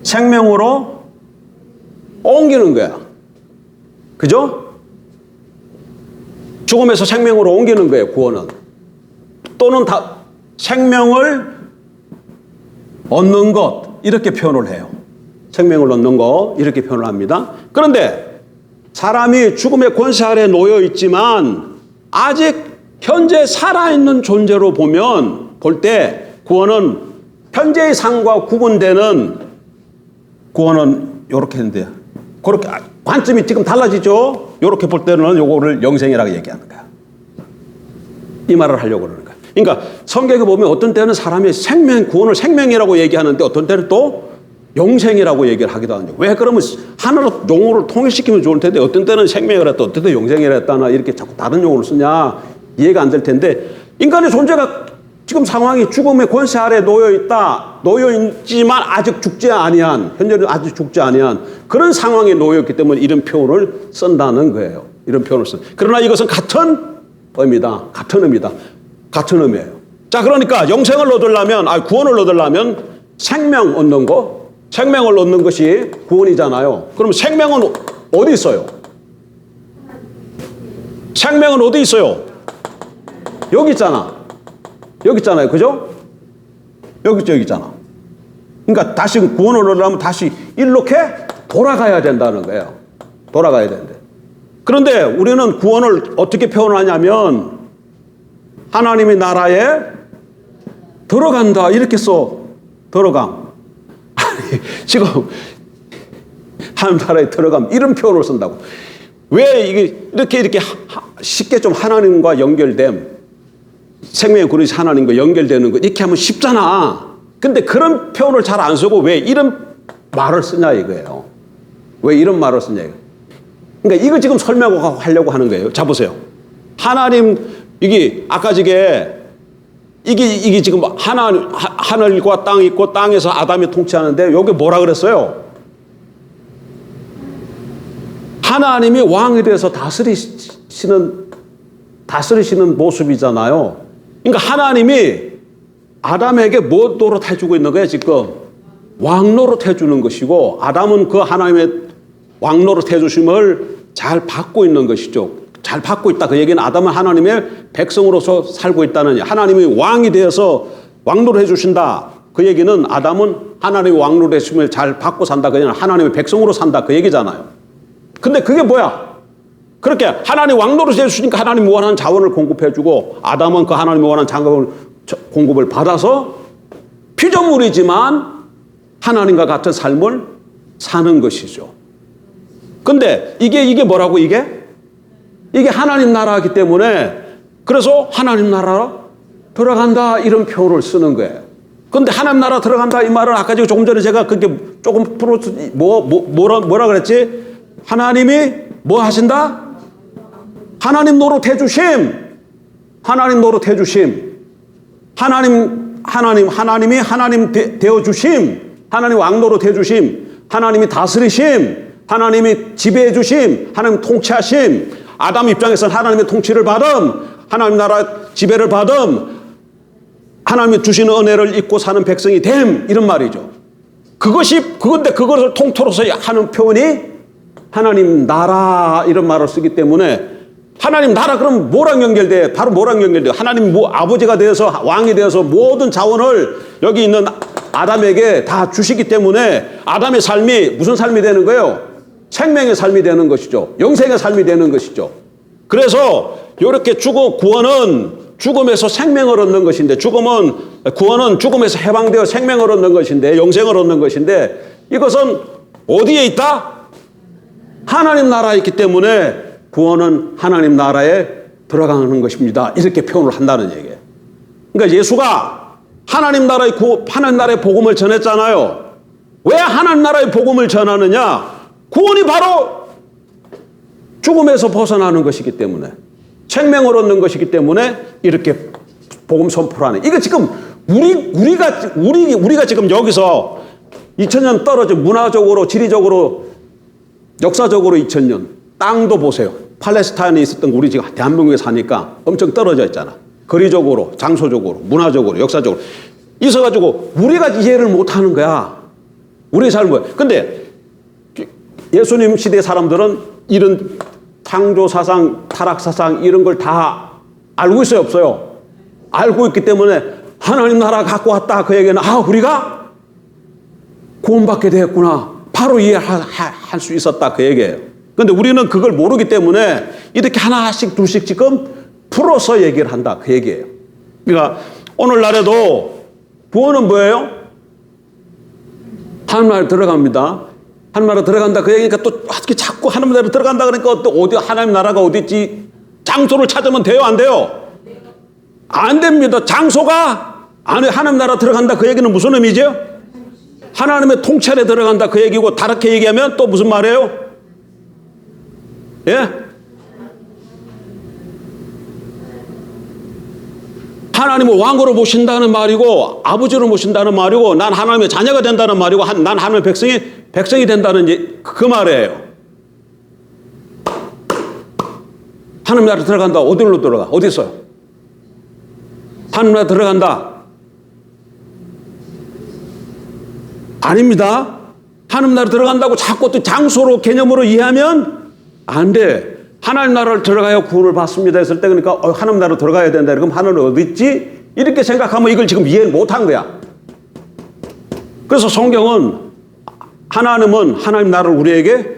생명으로 옮기는 거야. 그죠? 죽음에서 생명으로 옮기는 거예요, 구원은. 또는 생명을 얻는 것, 이렇게 표현을 해요. 생명을 얻는 것, 이렇게 표현을 합니다. 그런데 사람이 죽음의 권세 아래 놓여 있지만 아직 현재 살아있는 존재로 볼 때 구원은 현재의 상과 구분되는 구원은 이렇게 했는데요. 그렇게 관점이 지금 달라지죠. 이렇게 볼 때는 요거를 영생이라고 얘기하는 거야. 이 말을 하려고 그러는 거야. 그러니까 성경에 보면 어떤 때는 사람이 구원을 생명이라고 얘기하는데 어떤 때는 또 영생이라고 얘기를 하기도 하는데 왜 그러면 하나로 용어를 통일시키면 좋을 텐데 어떤 때는 생명이라 했다 어떤 때는 영생이라 했다나 이렇게 자꾸 다른 용어를 쓰냐 이해가 안 될 텐데 인간의 존재가 지금 상황이 죽음의 권세 아래 놓여 있지만 아직 죽지 아니한 현재는 아직 죽지 아니한 그런 상황에 놓여 있기 때문에 이런 표현을 쓴다는 거예요. 이런 표현을 그러나 이것은 같은 의미다. 같은 의미예요. 자, 그러니까 영생을 얻으려면 구원을 얻으려면 생명을 얻는 것이 구원이잖아요. 그럼 생명은 어디 있어요? 생명은 어디 있어요? 여기 있잖아요. 그죠? 여기 있잖아. 그러니까 다시 구원을 얻으려면 다시 이렇게 돌아가야 된다는 거예요. 돌아가야 된대. 그런데 우리는 구원을 어떻게 표현하냐면 하나님의 나라에 들어간다 이렇게 써. 들어감. 아니, 지금 하나님 나라에 들어감 이런 표현을 쓴다고. 왜 이게 이렇게 쉽게 좀 하나님과 연결됨, 생명의 그릇이 하나님과 연결되는 거 이렇게 하면 쉽잖아. 근데 그런 표현을 잘 안 쓰고 왜 이런 말을 쓰냐 이거예요. 왜 이런 말을 쓰냐 이거. 그러니까 이거 지금 설명하려고 하는 거예요. 자 보세요. 하나님 이게 아까 이게 지금 하늘과 땅이 있고 땅에서 아담이 통치하는데 여기 뭐라 그랬어요? 하나님이 왕에 대해서 다스리시는 모습이잖아요. 그러니까 하나님이 아담에게 뭐 노릇해주고 있는 거예요 지금? 왕 노릇해주는 것이고 아담은 그 하나님의 왕 노릇해주심을 잘 받고 있는 것이죠. 잘 받고 있다. 그 얘기는 아담은 하나님의 백성으로서 살고 있다는, 하나님이 왕이 되어서 왕 노릇해주신다. 그 얘기는 아담은 하나님의 왕 노릇해주심을 잘 받고 산다. 그냥 하나님의 백성으로 산다. 그 얘기잖아요. 근데 그게 뭐야? 그렇게 하나님 왕 노릇해주시니까 하나님이 원하는 자원을 공급해주고 아담은 그 하나님이 원하는 공급을 받아서 피조물이지만 하나님과 같은 삶을 사는 것이죠. 근데 이게 뭐라고 이게 하나님 나라이기 때문에 그래서 하나님 나라 들어간다 이런 표현을 쓰는 거예요. 근데 하나님 나라 들어간다 이 말은 아까 조금 전에 제가 그렇게 조금 뭐라 그랬지? 하나님이 뭐 하신다? 하나님 노릇해 주심. 하나님 노릇해 주심. 하나님이 하나님 되어 주심. 하나님 왕 노릇해 주심. 하나님이 다스리심. 하나님이 지배해 주심. 하나님 통치하심. 아담 입장에서는 하나님의 통치를 받음. 하나님 나라 지배를 받음. 하나님이 주시는 은혜를 잊고 사는 백성이 됨. 이런 말이죠. 그건데 그것을 통틀어서 하는 표현이 하나님 나라 이런 말을 쓰기 때문에 하나님 나라 그럼 뭐랑 연결돼? 바로 뭐랑 연결돼? 하나님 아버지가 되어서 왕이 되어서 모든 자원을 여기 있는 아담에게 다 주시기 때문에 아담의 삶이 무슨 삶이 되는 거예요? 생명의 삶이 되는 것이죠. 영생의 삶이 되는 것이죠. 그래서 이렇게 구원은 죽음에서 생명을 얻는 것인데 구원은 죽음에서 해방되어 생명을 얻는 것인데 영생을 얻는 것인데 이것은 어디에 있다? 하나님 나라에 있기 때문에 구원은 하나님 나라에 들어가는 것입니다. 이렇게 표현을 한다는 얘기예요. 그러니까 예수가 하나님 나라의 복음을 전했잖아요. 왜 하나님 나라의 복음을 전하느냐? 구원이 바로 죽음에서 벗어나는 것이기 때문에 생명을 얻는 것이기 때문에 이렇게 복음 선포를 하는. 이거 지금 우리가 지금 여기서 2000년 떨어져 문화적으로 지리적으로 역사적으로 2000년 땅도 보세요. 팔레스타인에 있었던 우리 지금 대한민국에 사니까 엄청 떨어져 있잖아. 거리적으로, 장소적으로, 문화적으로, 역사적으로 있어가지고 우리가 이해를 못하는 거야. 우리 삶을. 근데 예수님 시대 사람들은 이런 창조사상, 타락사상 이런 걸 다 알고 있어요, 없어요? 알고 있기 때문에 하나님 나라 갖고 왔다. 그 얘기는 우리가 구원받게 되었구나. 바로 이해할 수 있었다. 그 얘기예요. 근데 우리는 그걸 모르기 때문에 이렇게 하나씩 둘씩 지금 풀어서 얘기를 한다. 그 얘기예요. 그러니까 오늘날에도 구원은 뭐예요? 하나님 나라에 들어갑니다. 하나님 나라 들어간다. 그 얘기니까 또 어떻게 자꾸 하나님 나라에 들어간다 그러니까 또 어디 하나님 나라가 어디 있지? 장소를 찾으면 돼요? 안 돼요? 안 됩니다. 장소가 안에 하나님 나라 들어간다. 그 얘기는 무슨 의미죠? 하나님의 통찰에 들어간다. 그 얘기고 다르게 얘기하면 또 무슨 말이에요? 예? 하나님을 왕으로 모신다는 말이고 아버지로 모신다는 말이고 난 하나님의 자녀가 된다는 말이고 난 하나님의 백성이 된다는 그 말이에요. 하나님 나라 들어간다. 어디로 들어가? 어디 있어요? 하나님 나라 들어간다. 아닙니다. 하나님 나라 들어간다고 자꾸 또 장소로 개념으로 이해하면 안 돼. 하나님 나라를 들어가야 구원을 받습니다 했을 때 그러니까 하나님 나라로 들어가야 된다. 그럼 하늘은 어디 있지? 이렇게 생각하면 이걸 지금 이해를 못한 거야. 그래서 성경은 하나님은 하나님 나라를 우리에게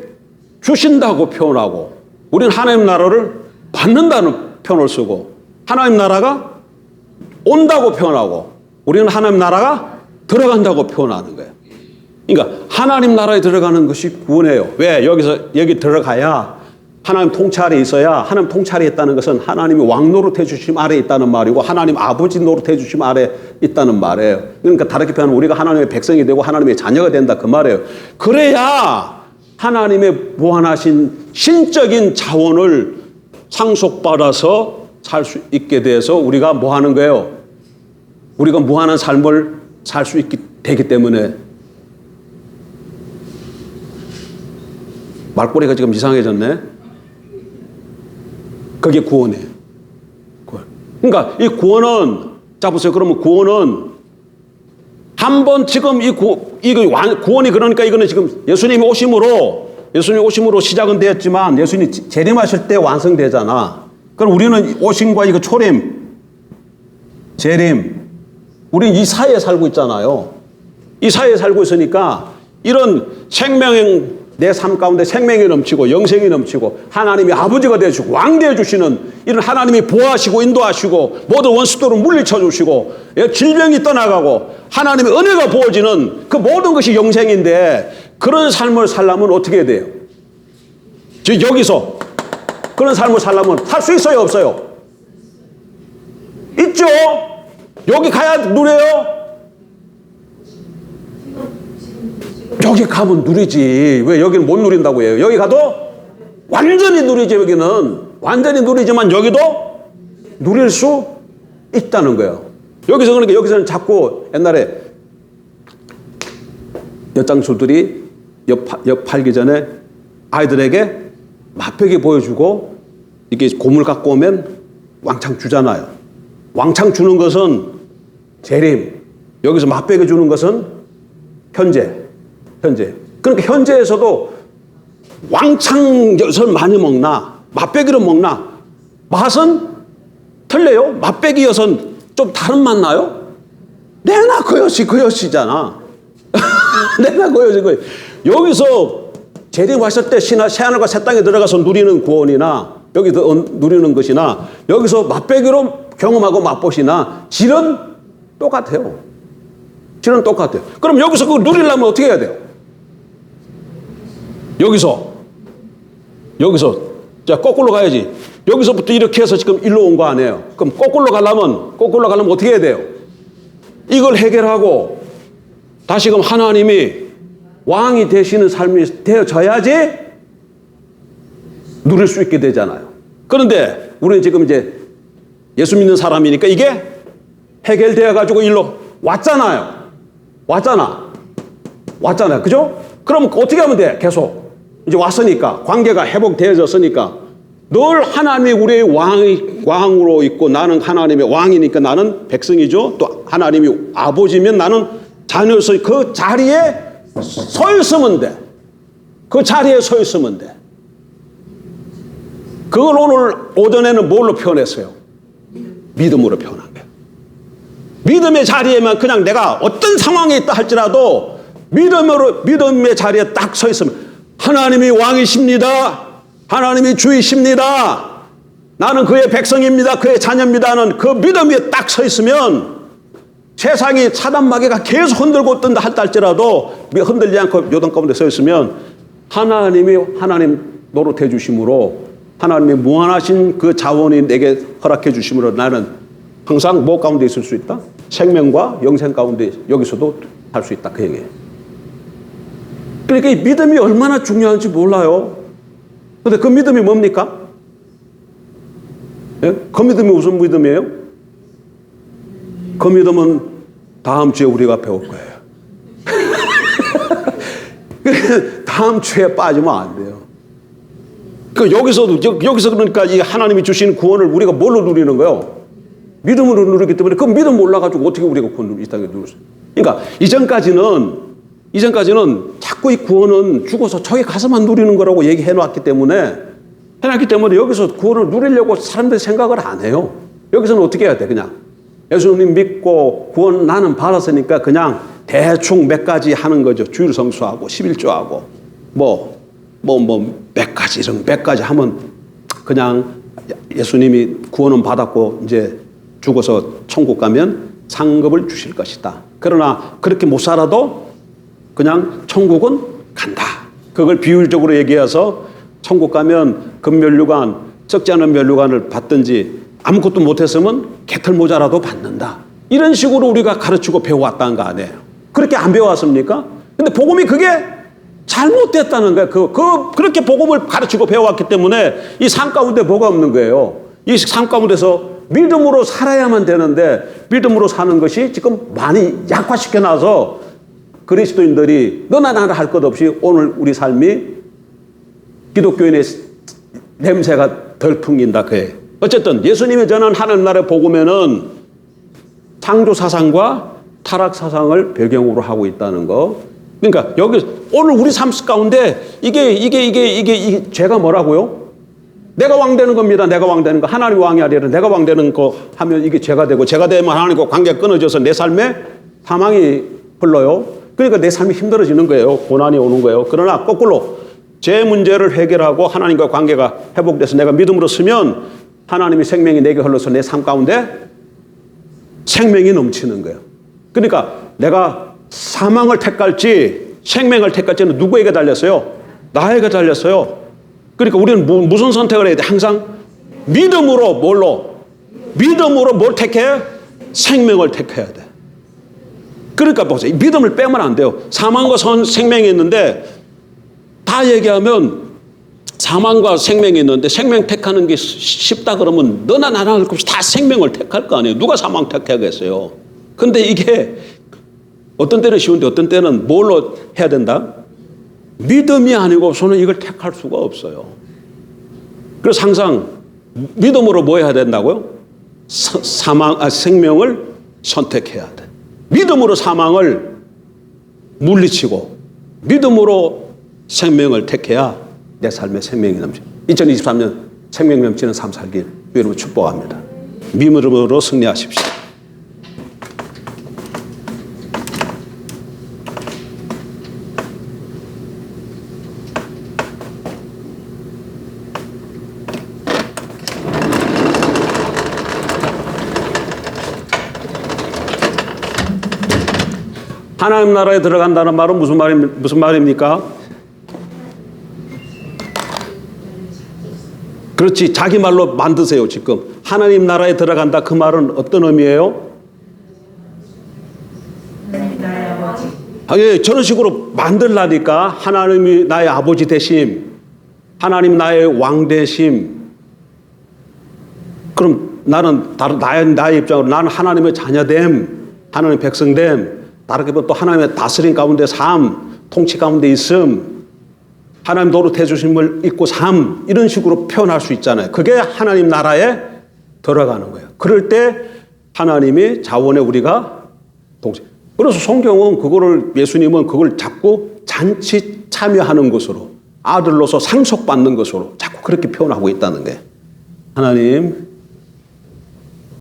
주신다고 표현하고, 우리는 하나님 나라를 받는다는 표현을 쓰고, 하나님 나라가 온다고 표현하고, 우리는 하나님 나라가 들어간다고 표현하는 거예요. 그러니까 하나님 나라에 들어가는 것이 구원이에요. 왜? 여기 들어가야 하나님 통찰이 있어야, 하나님 통찰이 있다는 것은 하나님이 왕 노릇해 주심 아래 있다는 말이고, 하나님 아버지 노릇해 주심 아래 있다는 말이에요. 그러니까 다르게 표현하면 우리가 하나님의 백성이 되고 하나님의 자녀가 된다 그 말이에요. 그래야 하나님의 무한하신 신적인 자원을 상속받아서 살 수 있게 돼서 우리가 뭐 하는 거예요? 우리가 무한한 삶을 살 수 있게 되기 때문에. 말꼬리가 지금 이상해졌네. 그게 구원이에요. 구원. 그러니까 이 구원은, 자 보세요. 그러면 구원은 한번 지금 구원이, 그러니까 이거는 지금 예수님이 오심으로 시작은 되었지만 예수님이 재림하실 때 완성되잖아. 그럼 우리는 오심과 이거 초림, 재림, 우리는 이 사이에 살고 있잖아요. 이 사이에 살고 있으니까 이런 생명, 내 삶 가운데 생명이 넘치고 영생이 넘치고 하나님이 아버지가 되어주시고 왕 되어주시는 이런 하나님이 보호하시고 인도하시고 모든 원수들을 물리쳐 주시고 질병이 떠나가고 하나님의 은혜가 부어지는 그 모든 것이 영생인데, 그런 삶을 살려면 어떻게 해야 돼요? 지금 여기서 그런 삶을 살려면 살 수 있어요, 없어요? 있죠? 여기 가야 누려요? 여기 가면 누리지. 왜 여기는 못 누린다고 해요? 여기 가도 완전히 누리지. 여기는 완전히 누리지만 여기도 누릴 수 있다는 거예요. 그러니까 여기서는 자꾸 옛날에 엿장술들이 엿 팔기 전에 아이들에게 맛배기 보여주고 이게 고물 갖고 오면 왕창 주잖아요. 왕창 주는 것은 재림, 여기서 맛배기 주는 것은 현재. 그러니까 현재에서도 왕창 엿을 많이 먹나 맛배기로 먹나 맛은 틀려요. 맛배기 엿은 좀 다른 맛 나요? 내나 그 엿이잖아. 내나 그 엿이 여기서 재림하실 때 새하늘과 새 땅에 들어가서 누리는 구원이나 여기서 누리는 것이나 여기서 맛배기로 경험하고 맛보시나 질은 똑같아요. 질은 똑같아요. 그럼 여기서 그걸 누리려면 어떻게 해야 돼요? 여기서 자 거꾸로 가야지. 여기서부터 이렇게 해서 지금 일로 온 거 아니에요. 그럼 거꾸로 가려면 어떻게 해야 돼요? 이걸 해결하고 다시금 하나님이 왕이 되시는 삶이 되어져야지 누릴 수 있게 되잖아요. 그런데 우리는 지금 이제 예수 믿는 사람이니까 이게 해결되어 가지고 일로 왔잖아요. 그죠? 그럼 어떻게 하면 돼? 계속 이제 왔으니까, 관계가 회복되어졌으니까 늘 하나님이 우리의 왕으로 있고, 나는 하나님의 왕이니까 나는 백성이죠. 또 하나님이 아버지면 나는 자녀로서 그 자리에 서 있으면 돼. 그 자리에 서 있으면 돼. 그걸 오늘 오전에는 뭘로 표현했어요? 믿음으로 표현한 거예요. 믿음의 자리에만 그냥 내가 어떤 상황에 있다 할지라도 믿음의 자리에 딱 서 있으면 하나님이 왕이십니다. 하나님이 주이십니다. 나는 그의 백성입니다. 그의 자녀입니다는 그 믿음이 딱 서 있으면 세상이 사단마귀가 계속 흔들고 뜬다 할지라도 흔들지 않고 요단 가운데 서 있으면 하나님 노릇해 주심으로, 하나님의 무한하신 그 자원이 내게 허락해 주심으로 나는 항상 뭐 가운데 있을 수 있다? 생명과 영생 가운데 여기서도 할 수 있다. 그 얘기예요. 그러니까 이 믿음이 얼마나 중요한지 몰라요. 그런데 그 믿음이 뭡니까? 예? 그 믿음이 무슨 믿음이에요? 그 믿음은 다음 주에 우리가 배울 거예요. 다음 주에 빠지면 안 돼요. 여기서 그러니까 이 하나님이 주신 구원을 우리가 뭘로 누리는 거예요? 믿음으로 누리기 때문에 그 믿음 몰라가지고 어떻게 우리가 구원을 이 땅에 누릴 수 있어요? 그러니까 이전까지는 자꾸 이 구원은 죽어서 저기 가서만 누리는 거라고 얘기해 놨기 때문에 여기서 구원을 누리려고 사람들이 생각을 안 해요. 여기서는 어떻게 해야 돼? 그냥 예수님 믿고 구원 나는 받았으니까 그냥 대충 몇 가지 하는 거죠. 주일 성수하고 11조하고 뭐 몇 가지 이런 몇 가지 하면 그냥 예수님이 구원은 받았고 이제 죽어서 천국 가면 상급을 주실 것이다. 그러나 그렇게 못 살아도 그냥 천국은 간다. 그걸 비율적으로 얘기해서 천국 가면 금면류관, 썩지 않은 면류관을 받든지 아무것도 못했으면 개털모자라도 받는다. 이런 식으로 우리가 가르치고 배워왔다는 거 아니에요. 그렇게 안 배워왔습니까? 근데 복음이 그게 잘못됐다는 거예요. 그렇게 복음을 가르치고 배워왔기 때문에 이 삶 가운데 뭐가 없는 거예요. 이 삶 가운데서 믿음으로 살아야만 되는데 믿음으로 사는 것이 지금 많이 약화시켜놔서 그리스도인들이 너나 나나 할 것 없이 오늘 우리 삶이 기독교인의 냄새가 덜 풍긴다 그예요. 어쨌든 예수님이 전한 하나님 나라의 복음에는 창조 사상과 타락 사상을 배경으로 하고 있다는 거. 그러니까 여기 오늘 우리 삶 가운데 이게 죄가 뭐라고요? 내가 왕 되는 겁니다. 내가 왕 되는 거. 하나님 왕이 아니라 내가 왕 되는 거 하면 이게 죄가 되고, 죄가 되면 하나님과 관계가 끊어져서 내 삶에 사망이 흘러요. 그러니까 내 삶이 힘들어지는 거예요. 고난이 오는 거예요. 그러나 거꾸로 제 문제를 해결하고 하나님과 관계가 회복돼서 내가 믿음으로 서면 하나님의 생명이 내게 흘러서 내 삶 가운데 생명이 넘치는 거예요. 그러니까 내가 사망을 택할지 생명을 택할지는 누구에게 달렸어요? 나에게 달렸어요. 그러니까 우리는 무슨 선택을 해야 돼? 항상 믿음으로 믿음으로 뭘 택해? 생명을 택해야 돼. 그러니까 보세요. 믿음을 빼면 안 돼요. 사망과 생명이 있는데 다 얘기하면 사망과 생명이 있는데 생명 택하는 게 쉽다 그러면 너나 나나 할 것 없이 다 생명을 택할 거 아니에요. 누가 사망 택하겠어요. 근데 이게 어떤 때는 쉬운데 어떤 때는 뭘로 해야 된다? 믿음이 아니고서는 이걸 택할 수가 없어요. 그래서 항상 믿음으로 뭐 해야 된다고요? 생명을 선택해야 돼. 믿음으로 사망을 물리치고 믿음으로 생명을 택해야 내 삶에 생명이 넘쳐. 2023년 생명 넘치는 삶 살길 여러분 축복합니다. 믿음으로 승리하십시오. 하나님 나라에 들어간다는 말은 무슨 말입니까? 그렇지, 자기 말로 만드세요. 지금 하나님 나라에 들어간다 그 말은 어떤 의미예요? 예, 저런 식으로 만들라니까. 하나님이 나의 아버지 되심, 하나님 나의 왕 되심. 그럼 나는 나의 입장으로 나는 하나님의 자녀됨, 하나님의 백성됨. 다르게 보면 또 하나님의 다스림 가운데 삶, 통치 가운데 있음, 하나님 노릇해 주심을 잊고 삶, 이런 식으로 표현할 수 있잖아요. 그게 하나님 나라에 들어가는 거예요. 그럴 때 하나님이 자원에 우리가 동생. 그래서 성경은 예수님은 그걸 자꾸 잔치 참여하는 것으로, 아들로서 상속받는 것으로 자꾸 그렇게 표현하고 있다는 거예요. 하나님